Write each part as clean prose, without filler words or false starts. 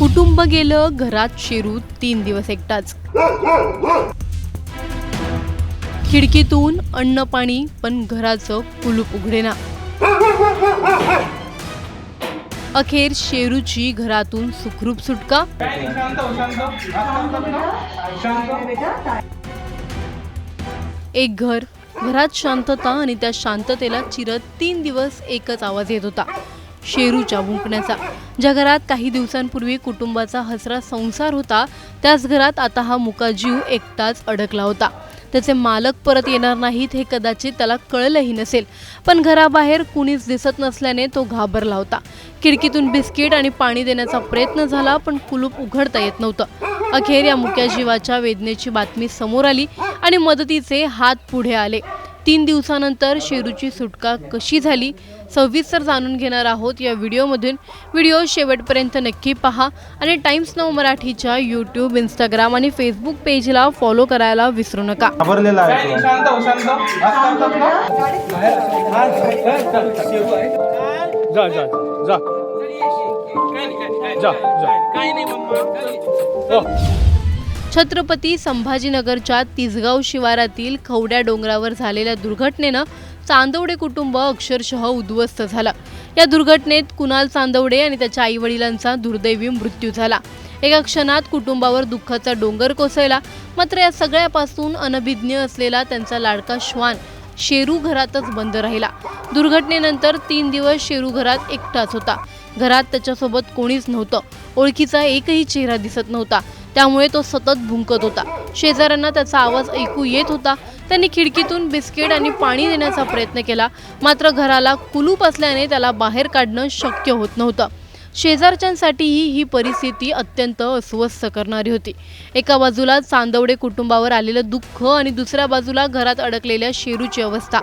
कुटुंब गेलं, घरात शेरू 3 दिवस एकटाच। खिडकीतून अन्न पाणी, पण घराचं कुलूप उघडेना। अखेर शेरूची घरातून सुखरूप सुटका। एक घर, घरात शांतता आणि त्या शांततेला चिरत 3 दिवस एकच आवाज येत होता, शेरूच्या भुंकण्याचा। ज्या घरात काही दिवसांपूर्वी कुटुंबाचा हसरा संसार होता, त्याच घरात आता हा मुका जीव एकटाच अडकला होता। त्याचे मालक परत येणार नाहीत हे कदाचित त्याला कळलंही नसेल, पण घराबाहेर कुणीच दिसत नसल्याने तो घाबरला होता। खिडकीतून बिस्किट आणि पाणी देण्याचा प्रयत्न झाला, पण कुलूप उघडता येत नव्हतं। अखेर या मुक्या जीवाच्या वेदनेची बातमी समोर आली आणि मदतीचे हात पुढे आले। 3 दिवसानंतर शेरूची सुटका कशी झाली सविस्तर जाणून घेणार आहोत या व्हिडिओमधून। व्हिडिओ शेवटपर्यंत नक्की पहा आणि टाइम्स नाऊ मराठीच्या यूट्यूब, इंस्टाग्राम आणि फेसबुक पेजला फॉलो करायला विसरू नका। छत्रपती संभाजीनगरच्या तिसगाव शिवारातील खवड्या डोंगरावर झालेल्या दुर्घटनेनं चांदवडे कुटुंब अक्षरशः उद्ध्वस्त झालं। या दुर्घटनेत कुणाल चांदवडे आणि त्याच्या आईवडिलांचा दुर्दैवी मृत्यू झाला। एका क्षणात कुटुंबावर दुःखाचा डोंगर कोसळला। मात्र या सगळ्यापासून अनभिज्ञ असलेला त्यांचा लाडका श्वान शेरू घरातच बंद राहिला। दुर्घटनेनंतर 3 दिवस शेरू घरात एकटाच होता। घरात त्याच्यासोबत कोणीच नव्हतं, ओळखीचा एकही चेहरा दिसत नव्हता, त्यामुळे तो सतत भुंकत होता। शेजाऱ्यांना त्याचा आवाज ऐकू येत होता। त्यांनी खिडकीतून बिस्किट आणि पाणी देण्याचा प्रयत्न केला, मात्र घराला कुलूप असल्याने त्याला बाहेर काढणं शक्य होत नव्हतं। शेजारच्यांसाठीही ही परिस्थिती अत्यंत अस्वस्थ करणारी होती। एका बाजूला चांदवडे कुटुंबावर आलेलं दुःख आणि दुसऱ्या बाजूला घरात अडकलेल्या शेरूची अवस्था।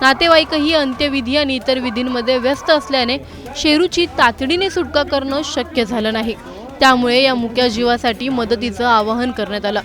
नातेवाईकही अंत्यविधी आणि इतर विधींमध्ये व्यस्त असल्याने शेरूची तातडीने सुटका करणं शक्य झालं नाही। त्यामुळे या मुक्या जीवासाठी मदतीचं आवाहन करण्यात आलं।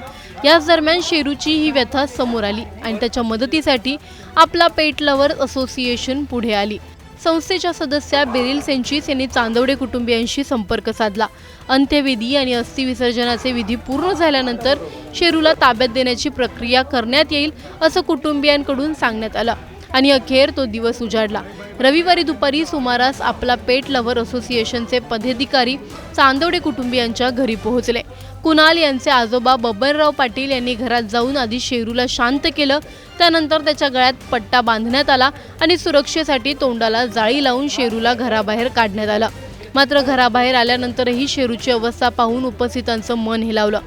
याच दरम्यान शेरूची ही व्यथा समोर आली आणि त्याच्या मदतीसाठी आपला पेट लव्हर्स असोसिएशन पुढे आली। संस्थेच्या सदस्या बेरिल सेंचिस यांनी चांदवडे कुटुंबियांशी संपर्क साधला। अंत्यविधी आणि अस्थि विसर्जनाचे विधी पूर्ण झाल्यानंतर शेरूला ताब्यात देण्याची प्रक्रिया करण्यात येईल असं कुटुंबियांकडून सांगण्यात आलं आणि अखेर तो दिवस उजाडला। रविवारी दुपारी सुमारास आपला पेट लव्हर असोसिएशनचे पदाधिकारी चांदवडे कुटुंबियांच्या घरी पोहोचले। कुणाल यांचे आजोबा बबनराव पाटील यांनी घरात जाऊन आधी शेरूला शांत केलं, त्यानंतर त्याच्या गळ्यात पट्टा बांधण्यात आला आणि सुरक्षेसाठी तोंडाला जाळी लावून शेरूला घराबाहेर काढण्यात आलं। मात्र घराबाहेर आल्यानंतरही शेरूची अवस्था पाहून उपस्थितांचं मन हेलावलं।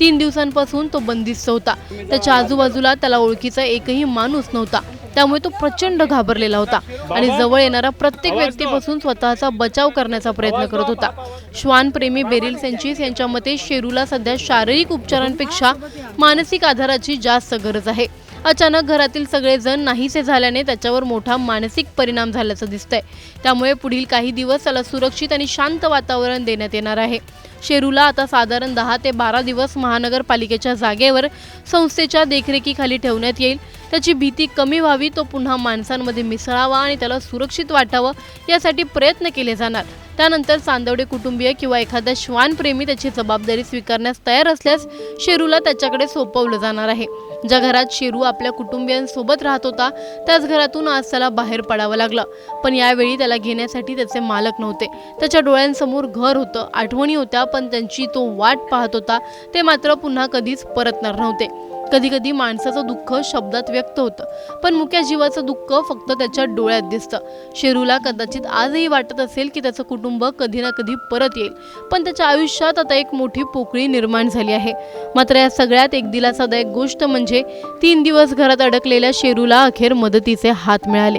3 दिवसांपासून तो बंदिस्त होता। त्याच्या आजूबाजूला त्याला ओळखीचा एकही माणूस नव्हता, त्यामुळे तो प्रचंड घाबरलेला होता आणि जवळ येणारा प्रत्येक व्यक्तीपासून स्वतःचा बचाव करण्याचा प्रयत्न करत होता। श्वानप्रेमी बेरिल सेंचिस यांच्या मते शेरूला सध्या शारीरिक उपचारांपेक्षा मानसिक आधाराची जास्त गरज आहे। अचानक घरातील सगळेजण नाहीसे झाल्याने त्याच्यावर मोठा मानसिक परिणाम झाल्याचं दिसतंय। त्यामुळे पुढील काही दिवस त्याला सुरक्षित आणि शांत वातावरण देण्यात येणार आहे। शेरूला आता साधारण 10 ते 12 दिवस महानगरपालिकेच्या जागेवर संस्थेच्या देखरेखीखाली ठेवण्यात येईल। त्याची भीती कमी व्हावी, तो पुन्हा माणसांमध्ये मिसळावा आणि त्याला सुरक्षित वाटावं यासाठी प्रयत्न केले जाणार। त्यानंतर चांदवडे कुटुंबीय किंवा एखादा श्वानप्रेमी त्याची जबाबदारी स्वीकारण्यास तयार असल्यास शेरूला त्याच्याकडे सोपवलं जाणार आहे। ज्या घरात शेरू आपल्या कुटुंबियांसोबत राहत होता, त्याच घरातून आज त्याला बाहेर पडावं लागलं। पण यावेळी त्याला घेण्यासाठी त्याचे मालक नव्हते। त्याच्या डोळ्यांसमोर घर होतं, आठवणी होत्या, पण त्यांची तो वाट पाहत होता, ते मात्र पुन्हा कधीच परतणार नव्हते। कधी कधी माणसाचं दुःख शब्दात व्यक्त होतं, पण मुक्या जीवाचं दुःख फक्त त्याच्या डोळ्यात दिसतं। शेरूला कदाचित आजही वाटत असेल की त्याचं कुटुंब कधी ना कधी परत येईल, पण त्याच्या आयुष्यात आता एक मोठी पोकळी निर्माण झाली आहे। मात्र या सगळ्यात एक दिलासादायक गोष्ट म्हणजे 3 दिवस घरात अडकलेल्या शेरूला अखेर मदतीचे हात मिळाले।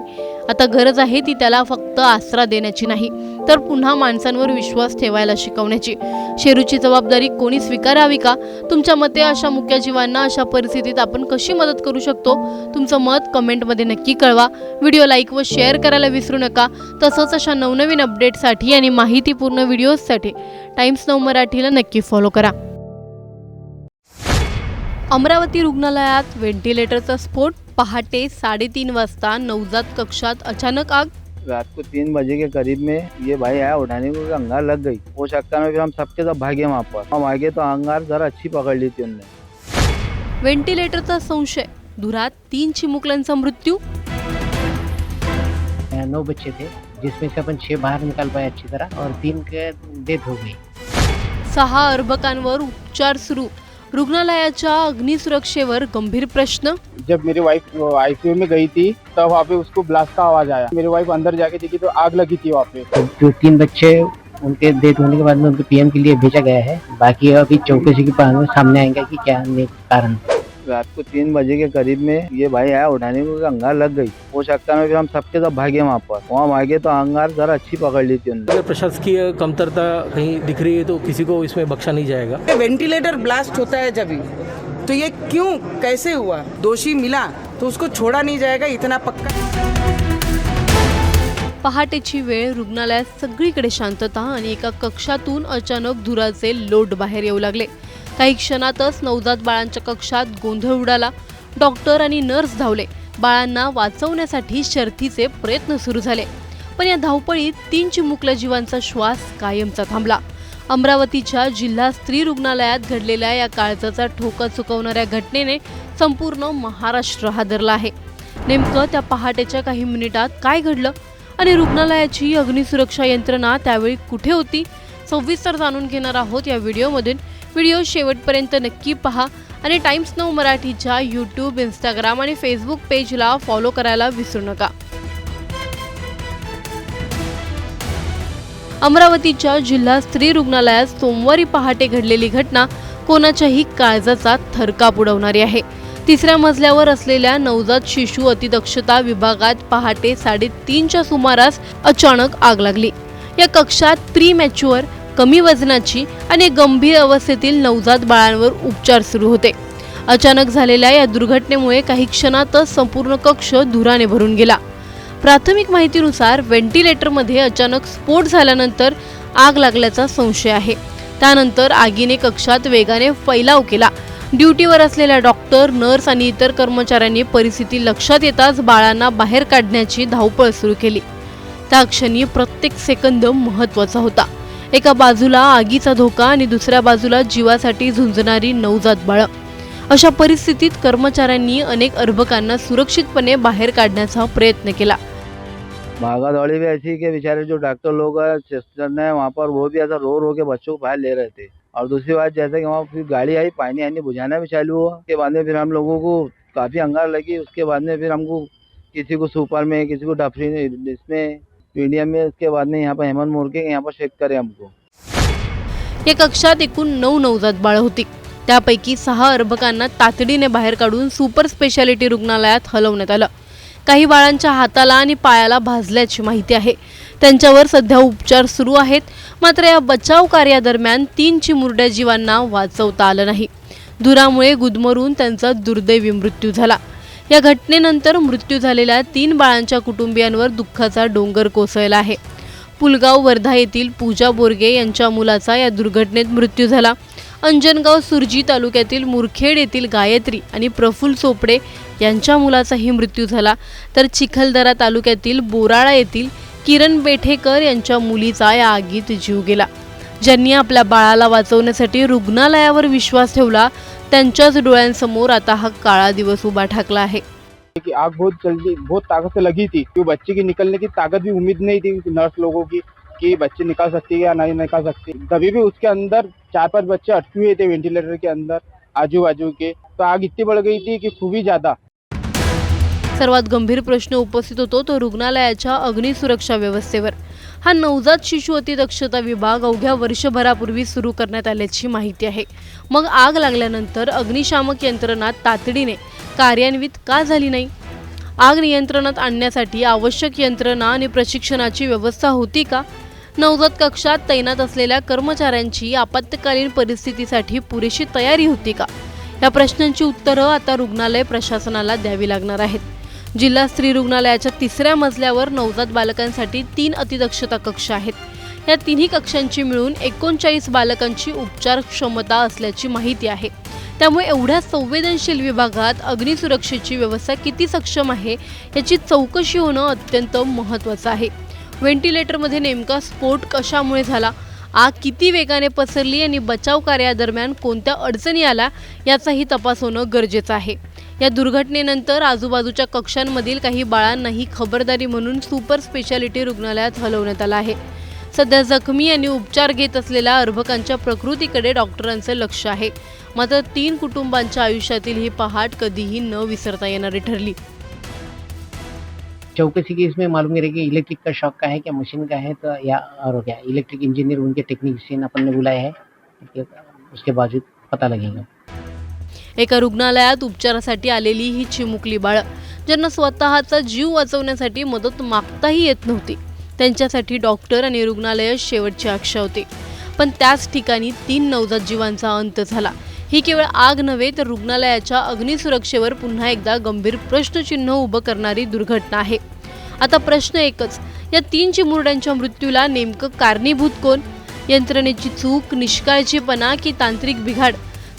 आता गरज आहे ती त्याला फक्त आसरा देण्याची नाही, तर पुन्हा माणसांवर विश्वास ठेवायला शिकवण्याची। शेरूची जबाबदारी कोणी स्वीकारावी का? तुमच्या मते अशा मुक्या जीवांना अशा परिस्थितीत आपण कशी मदत करू शकतो? तुमचं मत कमेंटमध्ये नक्की कळवा। व्हिडिओ लाईक व शेअर करायला विसरू नका। तसंच अशा नवनवीन अपडेट्ससाठी आणि माहितीपूर्ण व्हिडिओजसाठी टाइम्स नाऊ मराठीला नक्की फॉलो करा। अमरावती रुग्णालयात व्हेंटिलेटरचा स्फोट, पहाटे 3:30 वाजता नवजात कक्षात अचानक आग। रात को 3 बजे के करीब में ये भाई आया उठाने को, अंगार लग गई। वो चक्कर में फिर हम सबके सब भागे वहाँ पर। हम आगे तो अंगार जरा अच्छी पकड़ ली थी उनने। व्हेंटिलेटरचा संशय, धुरात 3 चिमुकल्यांचा मृत्यू। 9 बच्चे थे जिसमें से अपन 6 बाहर निकाल पाए अच्छी तरह और 3 के डेथ हो गई। 6 अर्भकांवर उपचार सुरू, रुग्णालयाच्या अग्निसुरक्षेवर गंभीर प्रश्न। जब मेरी वाइफ आईसीयू में गई थी तब वहाँ पे उसको ब्लास्ट का आवाज आया। मेरी वाइफ अंदर जाके देखी तो आग लगी थी वहाँ पे। तो जो 3 बच्चे उनके डेथ होने के बाद में उनको पीएम के लिए भेजा गया है। बाकी अभी चौकसी के बाद में सामने आएगा कि क्या कारण। रात को 3 बजे के करीब में ये भाई आया उठाने को, अंगार लग गई। वो चक्कर में फिर हम सबके सब भागे वहाँ पर। वहाँ आगे तो अंगार जरा अच्छी पकड़ ली थी उनने। अगर प्रशासकीय कमतरता कहीं दिख रही है तो किसी को इसमें बख्शा नहीं जाएगा। वेंटिलेटर ब्लास्ट होता है जब तो ये क्यों कैसे हुआ, दोषी मिला तो उसको छोड़ा नहीं जाएगा, इतना पक्का। पहाटेची वेळ, रुग्णालयात सगळीकडे शांतता आणि एका कक्षातून अचानक धुराचे लोट बाहेर येऊ लागले। काही क्षणातच नवजात बाळांच्या कक्षात गोंधळ उडाला। डॉक्टर आणि नर्स धावले, बाळांना वाचवण्यासाठी शर्थीचे प्रयत्न सुरू झाले। पण या धावपळीत 3 चिमुकल्या जीवांचा श्वास कायमचा थांबला। अमरावतीच्या जिल्हा स्त्री रुग्णालयात घडलेल्या या काळजाचा ठोका चुकवणाऱ्या घटनेने संपूर्ण महाराष्ट्र हादरला आहे। नेमकं त्या पहाटेच्या काही मिनिटात काय घडलं आणि रुग्णालयाची अग्निसुरक्षा यंत्रणा त्यावेळी कुठे होती, सविस्तर जाणून घेणार आहोत या व्हिडिओमधून। व्हिडिओ शेवटपर्यंत नक्की पहा आणि टाइम्स नाऊ मराठीच्या यूट्यूब, इंस्टाग्राम आणि फेसबुक पेजला फॉलो करायला विसरू नका। अमरावतीच्या जिल्हा स्त्री रुग्णालयात सोमवारी पहाटे घडलेली घटना कोणाच्याही काळजाचा थरकाप उडवणारी आहे। 3ऱ्या मजल्यावर असलेल्या नवजात शिशु अतिदक्षता विभागात पहाटे 3:30च्या सुमारास अचानक आग लागली। या कक्षात प्रीमॅच्युअर, कमी वजनाची आणि गंभीर अवस्थेतील नवजात बाळांवर उपचार सुरू होते। अचानक झालेल्या या दुर्घटनेमुळे काही क्षणातच संपूर्ण कक्ष धुराने भरून गेला। प्राथमिक माहितीनुसार व्हेंटिलेटरमध्ये अचानक स्फोट झाल्यानंतर आग लागल्याचा संशय आहे। त्यानंतर आगीने कक्षात वेगाने फैलाव केला। ड्युटीवर असलेल्या डॉक्टर, नर्स आणि इतर कर्मचाऱ्यांनी परिस्थिती लक्षात येताच बाळांना बाहेर काढण्याची धावपळ सुरू केली। त्या क्षणी प्रत्येक सेकंद महत्त्वाचा होता। एका बाजूला आगीचा धोका आणि दुसऱ्या बाजूला जीवासाठी झुंजणारी नवजात बाळं। अशा परिस्थितीत कर्मचाऱ्यांनी अनेक अर्भकांना सुरक्षितपणे बाहेर काढण्याचा प्रयत्न केला। भागा दौड़ी भी ऐसी कि बेचारे जो डॉक्टर लोग हैं, सिस्टर ने वहाँ पर, वो भी ऐसा रो के बच्चों को बाहर ले रहे थे। और दूसरी बात, जैसे कि वहाँ फिर गाड़ी आई, पानी आने बुझाना भी चालू हुआ। उसके बाद में फिर हम लोगों को काफ़ी अंगार लगी। उसके बाद में फिर हमको किसी को सुपर में, किसी को डफरी इसमें मीडियम में, उसके बाद में यहाँ पर हेमंत मोड़ के यहाँ पर शिफ्ट करे हमको। या कक्षात एकूण 9 नवजात बाळं होती। त्यापैकी 6 अर्भकांना तातडीने बाहेर काढून सुपर स्पेशालिटी रुग्णालयात हलवण्यात आलं। काही बाळांच्या हाताला आणि पायाला भाजल्याची माहिती आहे। त्यांच्यावर सध्या उपचार सुरू आहेत। मात्र या बचाव कार्यादरम्यान 3 चिमुरड्या जीवांना वाचवता आलं नाही। धुरामुळे गुदमरून त्यांचा दुर्दैवी मृत्यू झाला। या घटनेनंतर मृत्यू झालेल्या 3 बाळांच्या कुटुंबियांवर दुःखाचा डोंगर कोसळला आहे। पुलगाव, वर्धा येथील पूजा बोरगे यांच्या मुलाचा या दुर्घटनेत मृत्यू झाला। अंजनगाव, सुरजी तालुक्यातील मुरखेड येथील गायत्री आणि प्रफुल्ल चोपडे यांच्या मुलाचाही मृत्यू झाला। तर चिखलदरा तालुक्यातील बोराळा येथील किरण बेठेकर यांच्या मुलीचा या आगीत जीव गेला। ज्यांनी आपल्या बाळाला वाचवण्यासाठी रुग्णालयावर विश्वास ठेवला, त्यांच्याच डोळ्यांसमोर आता हा काळा दिवस उभा ठाकला आहे। कि आग बहुत जल्दी, बहुत ताकत से लगी थी। कि बच्चे की निकलने की ताकत भी उम्मीद नहीं थी नर्स लोगों की कि बच्चे निकाल सकती है या नहीं निकाल सकती। तभी भी उसके अंदर 4-5 बच्चे अटके हुए थे वेंटिलेटर के अंदर आजू बाजू के। तो आग इतनी बढ़ गई थी कि खूब ही ज्यादा। सर्वात गंभीर प्रश्न उपस्थित होतो तो रुग्णालयाच्या अग्निसुरक्षा व्यवस्थेवर। हा नवजात शिशु अतिदक्षता विभाग अवघ्या वर्षभरापूर्वी सुरू करण्यात आल्याची माहिती आहे। मग आग लागल्यानंतर अग्निशामक यंत्रणा तातडीने कार्यान्वित का झाली नाही? आग नियंत्रणात आणण्यासाठी आवश्यक यंत्रणा आणि प्रशिक्षणाची व्यवस्था होती का? नवजात कक्षात तैनात असलेल्या कर्मचाऱ्यांची आपत्कालीन परिस्थितीसाठी पुरेशी तयारी होती का? या प्रश्नांची उत्तरं आता रुग्णालय प्रशासनाला द्यावी लागणार आहेत। जिल्हा स्त्री रुग्णालयाच्या 3ऱ्या मजल्यावर नवजात बालकांसाठी 3 अतिदक्षता कक्ष आहेत। या 3ही कक्षांची मिळून 39 बालकांची उपचार क्षमता असल्याची माहिती आहे। त्यामुळे एवढ्या संवेदनशील विभागात अग्निसुरक्षेची व्यवस्था किती सक्षम आहे याची चौकशी होणं अत्यंत महत्त्वाचं आहे. व्हेंटिलेटरमध्ये नेमका स्फोट कशामुळे झाला, आग किती वेगाने पसरली आणि बचाव कार्यादरम्यान कोणत्या अडचणी आल्या याचाही तपास होणं गरजेचं आहे. या दुर्घटनेनंतर आजूबाजूच्या कक्षांमधील काही बाळांनाही खबरदारी म्हणून सुपर स्पेशालिटी रुग्णालयात हलवण्यात आलं आहे. सध्या जखमी आणि उपचार घेत असलेल्या अर्भकांच्या प्रकृतीकडे डॉक्टरांचं लक्ष आहे. मात्र 3 कुटुंबांच्या आयुष्यातील ही पहाट कधीही न विसरता येणारी ठरली. चौकसी की इसमें मालूम करें कि इलेक्ट्रिक का शॉक का है, क्या मशीन का है, तो या और क्या इलेक्ट्रिक इंजीनियर उनके टेक्नीशियन अपन ने बुलाए हैं, उसके बावजूद पता लगेगा. एका रुग्णालयात उपचारासाठी आलेली ही चिमुकली बाळं ज्यांना स्वतःचा जीव वाचवण्यासाठी मदत मागताही येत नव्हती, त्यांच्यासाठी डॉक्टर आणि रुग्णालय शेवटची आशा होते. पण त्याच ठिकाणी 3 नवजात जीवांचा अंत झाला. ही केवळ आग नव्हे तर रुग्णालयाच्या अग्निसुरक्षेवर पुन्हा एकदा गंभीर प्रश्नचिन्ह उभं करणारी दुर्घटना आहे. आता प्रश्न एकच, या 3 चिमुरड्यांच्या मृत्यूला नेमकं कारणीभूत कोण? यंत्रणेची चूक, निष्काळजीपणा की तांत्रिक बिघाड?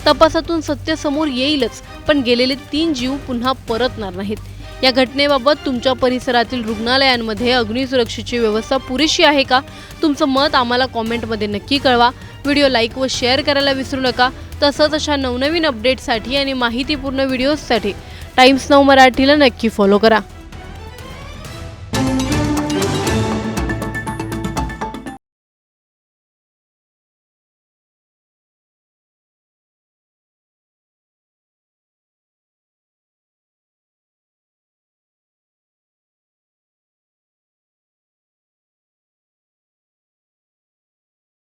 तपासातून सत्य समोर येईलच, पण गेलेले 3 जीव पुन्हा परतणार नाहीत. या घटनेबाबत तुमच्या परिसरातील रुग्णालयांमध्ये अग्निसुरक्षेची व्यवस्था पुरेशी आहे का? तुमचं मत आम्हाला कॉमेंटमध्ये नक्की कळवा. व्हिडिओ लाईक व शेअर करायला विसरू नका. तसंच अशा नवनवीन अपडेट्ससाठी आणि माहितीपूर्ण व्हिडिओजसाठी टाइम्स नाऊ मराठीला नक्की फॉलो करा.